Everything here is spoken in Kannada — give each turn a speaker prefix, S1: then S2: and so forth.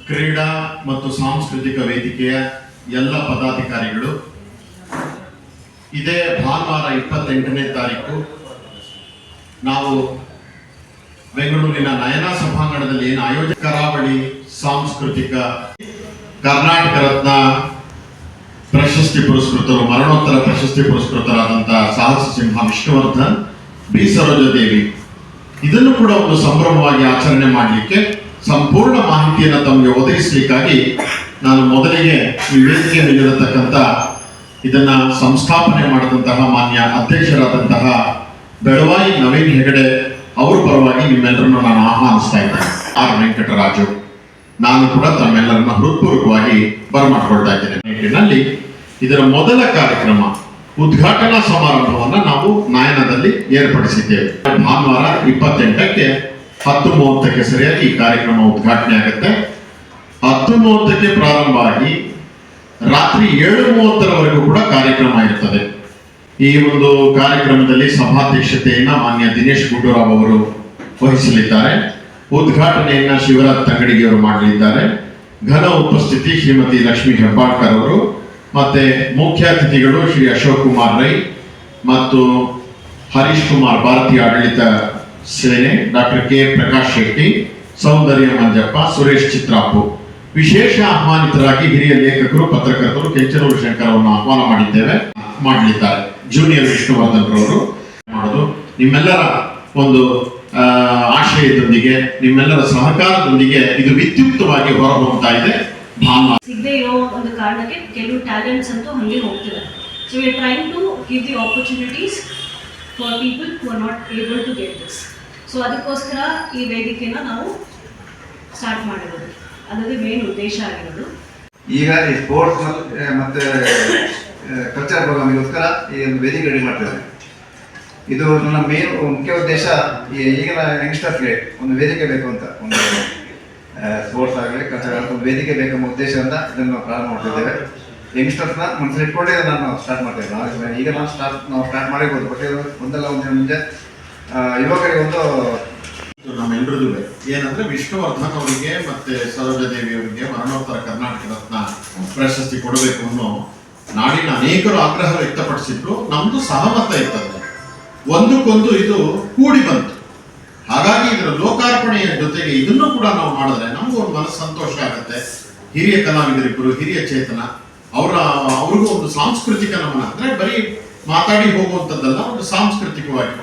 S1: ಕ್ರೀಡಾ ಮತ್ತು ಸಾಂಸ್ಕೃತಿಕ ವೇದಿಕೆಯ ಎಲ್ಲ ಪದಾಧಿಕಾರಿಗಳು, ಇದೇ ಭಾನುವಾರ 28ನೇ ತಾರೀಕು ನಾವು ಬೆಂಗಳೂರಿನ ನಯನ ಸಭಾಂಗಣದಲ್ಲಿ ಏನು ಆಯೋಜಕ ಕರಾವಳಿ ಸಾಂಸ್ಕೃತಿಕ ಕರ್ನಾಟಕ ರತ್ನ ಪ್ರಶಸ್ತಿ ಪುರಸ್ಕೃತರು, ಮರಣೋತ್ತರ ಪ್ರಶಸ್ತಿ ಪುರಸ್ಕೃತರಾದಂತಹ ಸಾಹಸ ಸಿಂಹ ವಿಷ್ಣುವರ್ಧನ್, ಬಿ ಸರೋಜಾದೇವಿ, ಇದನ್ನು ಕೂಡ ಒಂದು ಸಂಭ್ರಮವಾಗಿ ಆಚರಣೆ ಮಾಡಲಿಕ್ಕೆ ಸಂಪೂರ್ಣ ಮಾಹಿತಿಯನ್ನು ತಮಗೆ ಒದಗಿಸಲಿಕ್ಕಾಗಿ ನಾನು ಮೊದಲಿಗೆ ಈ ವೇದಿಕೆ ಮೇಲಿರತಕ್ಕಂಥ ಇದನ್ನ ಸಂಸ್ಥಾಪನೆ ಮಾಡಿದಂತಹ ಮಾನ್ಯ ಅಧ್ಯಕ್ಷರಾದಂತಹ ಬೆಳವಾಯಿ ನವೀನ್ ಹೆಗಡೆ ಅವರ ಪರವಾಗಿ ನಿಮ್ಮೆಲ್ಲರನ್ನು ನಾನು ಆಹ್ವಾನಿಸ್ತಾ ಇದ್ದೇನೆ. ಆರ್ ವೆಂಕಟರಾಜು, ನಾನು ಕೂಡ ತಮ್ಮೆಲ್ಲರನ್ನ ಹೃತ್ಪೂರ್ವಕವಾಗಿ ಬರಮಾಡ್ಕೊಳ್ತಾ ಇದ್ದೇನೆ. ನಿಟ್ಟಿನಲ್ಲಿ ಇದರ ಮೊದಲ ಕಾರ್ಯಕ್ರಮ ಉದ್ಘಾಟನಾ ಸಮಾರಂಭವನ್ನು ನಾವು ನಯನದಲ್ಲಿ ಏರ್ಪಡಿಸಿದ್ದೇವೆ. ಭಾನುವಾರ 28ಕ್ಕೆ 10:30ಕ್ಕೆ ಸರಿಯಾಗಿ ಈ ಕಾರ್ಯಕ್ರಮ ಉದ್ಘಾಟನೆ ಆಗುತ್ತೆ. 10:30ಕ್ಕೆ ಪ್ರಾರಂಭ ಆಗಿ ರಾತ್ರಿ 7:30ರವರೆಗೂ ಕೂಡ ಕಾರ್ಯಕ್ರಮ ಇರ್ತದೆ. ಈ ಒಂದು ಕಾರ್ಯಕ್ರಮದಲ್ಲಿ ಸಭಾಧ್ಯಕ್ಷತೆಯನ್ನ ಮಾನ್ಯ ದಿನೇಶ್ ಗುಂಡೂರಾವ್ ಅವರು ವಹಿಸಲಿದ್ದಾರೆ. ಉದ್ಘಾಟನೆಯನ್ನ ಶಿವರಾಜ್ ತಂಗಡಿಗೆಯವರು ಮಾಡಲಿದ್ದಾರೆ. ಘನ ಉಪಸ್ಥಿತಿ ಶ್ರೀಮತಿ ಲಕ್ಷ್ಮೀ ಹೆಬ್ಬಾಳ್ಕರ್ ಅವರು, ಮತ್ತೆ ಮುಖ್ಯ ಅತಿಥಿಗಳು ಶ್ರೀ ಅಶೋಕ್ ಕುಮಾರ್ ರೈ ಮತ್ತು ಹರೀಶ್ ಕುಮಾರ್, ಭಾರತೀಯ ಆಡಳಿತ ಸೇನೆ, ಡಾಕ್ಟರ್ ಕೆ ಪ್ರಕಾಶ್ ಶೆಟ್ಟಿ, ಸೌಂದರ್ಯ ಮಂಜಪ್ಪ, ಸುರೇಶ್ ಚಿತ್ರಾಪು. ವಿಶೇಷ ಆಹ್ವಾನಿತರಾಗಿ ಹಿರಿಯ ಲೇಖಕರು, ಪತ್ರಕರ್ತರು ಕೆಂಚನೂರು ಶಂಕರ್ ಅವರನ್ನು ಆಹ್ವಾನ ಮಾಡಲಿದ್ದಾರೆ. ಜೂನಿಯರ್ ವಿಷ್ಣುವರ್ಧನ್ ರವರು ಮಾಡೋದು ನಿಮ್ಮೆಲ್ಲರ ಒಂದು ಆಶಯದೊಂದಿಗೆ, ನಿಮ್ಮೆಲ್ಲರ ಸಹಕಾರದೊಂದಿಗೆ ಇದು ವಿದ್ಯುಕ್ತವಾಗಿ ಹೊರಹೊಮ್ತಾ ಇದೆ.
S2: ಸಿಗದೆ ಇರೋ ಒಂದು ಕಾರಣಕ್ಕೆ ಕೆಲವು ಟ್ಯಾಲೆಂಟ್ಸ್ ಅಂತೂ ಹಂಗೆ ಹೋಗ್ತಿದೆ. So we are trying to give the opportunities for people who are not able to get this. So ಅದಕ್ಕೋಸ್ಕರ ಈ ವೇದಿಕೆನ ನಾವು ಸ್ಟಾರ್ಟ್ ಮಾಡಿರೋದು, ಅದರಲ್ಲಿ ಮೇನ್ ಉದ್ದೇಶ ಆಗಿರೋದು.
S3: ಈಗ ಈ ಸ್ಪೋರ್ಟ್ಸ್ ಮತ್ತೆ ಕಲ್ಚರ್ ಪ್ರೋಗ್ರಾಮಿಗೋಸ್ಕರ ಈ ಒಂದು ವೇದಿಕೆ ರೆಡಿ ಮಾಡ್ತಿದ್ದಾರೆ. ಇದು ನನ್ನ ಮೇನ್ ಮುಖ್ಯ ಉದ್ದೇಶ. ಈಗಿನ ಯಂಗ್ಸ್ಟರ್ಸ್ಗೆ ಒಂದು ವೇದಿಕೆ ಬೇಕು ಅಂತ, ಒಂದು ಸ್ಪೋರ್ಟ್ಸ್ ಆಗಲಿ ಕಲ್ಚರ್ ಆಗಲಿ ಒಂದು ವೇದಿಕೆ ಬೇಕೆಂಬ ಉದ್ದೇಶದಿಂದ ಇದನ್ನು ಪ್ರಾರಂಭ ಮಾಡ್ತಿದ್ದೇವೆ. ಯಂಗ್ಸ್ಟರ್ಸ್ನ ಮನಸ್ಸಲ್ಲಿ ಇಟ್ಕೊಂಡೇ ನಾನು ಸ್ಟಾರ್ಟ್ ಮಾಡ್ತೇವೆ. ಈಗ ನಾವು ಸ್ಟಾರ್ಟ್ ಮಾಡಿರ್ಬೋದು, ಬಟ್ ಒಂದಲ್ಲ ಒಂದಿನ ಮುಂಚೆ ಯುವಕರಿಗೆ ಒಂದು
S1: ನಮ್ಮೆಲ್ಲರದು ಏನಂದ್ರೆ ವಿಷ್ಣುವರ್ಧನ್ ಅವರಿಗೆ ಮತ್ತೆ ಸರೋಜಾದೇವಿ ಅವರಿಗೆ ಮರಣೋತ್ತರ ಕರ್ನಾಟಕ ರತ್ನ ಪ್ರಶಸ್ತಿ ಕೊಡಬೇಕು ಅನ್ನೋ ನಾಡಿನ ಅನೇಕರು ಆಗ್ರಹ ವ್ಯಕ್ತಪಡಿಸಿದ್ರು. ನಮ್ದು ಸಹಮತ ಇರ್ತದೆ, ಒಂದಕ್ಕೊಂದು ಇದು ಕೂಡಿ ಬಂತು. ಹಾಗಾಗಿ ಇದರ ಲೋಕಾರ್ಪಣೆಯ ಜೊತೆಗೆ ಇದನ್ನು ಕೂಡ ನಾವು ಮಾಡಿದ್ರೆ ನಮಗೂ ಒಂದು ಮನಸ್ಸು ಸಂತೋಷ ಆಗುತ್ತೆ. ಹಿರಿಯ ಕಲಾವಿದರಿಬ್ಬರು, ಹಿರಿಯ ಚೇತನ, ಅವ್ರಿಗೂ ಒಂದು ಸಾಂಸ್ಕೃತಿಕ ನಮನ, ಅಂದ್ರೆ ಬರೀ ಮಾತಾಡಿ ಹೋಗುವಂಥದ್ದಲ್ಲ, ಒಂದು ಸಾಂಸ್ಕೃತಿಕವಾಗಿ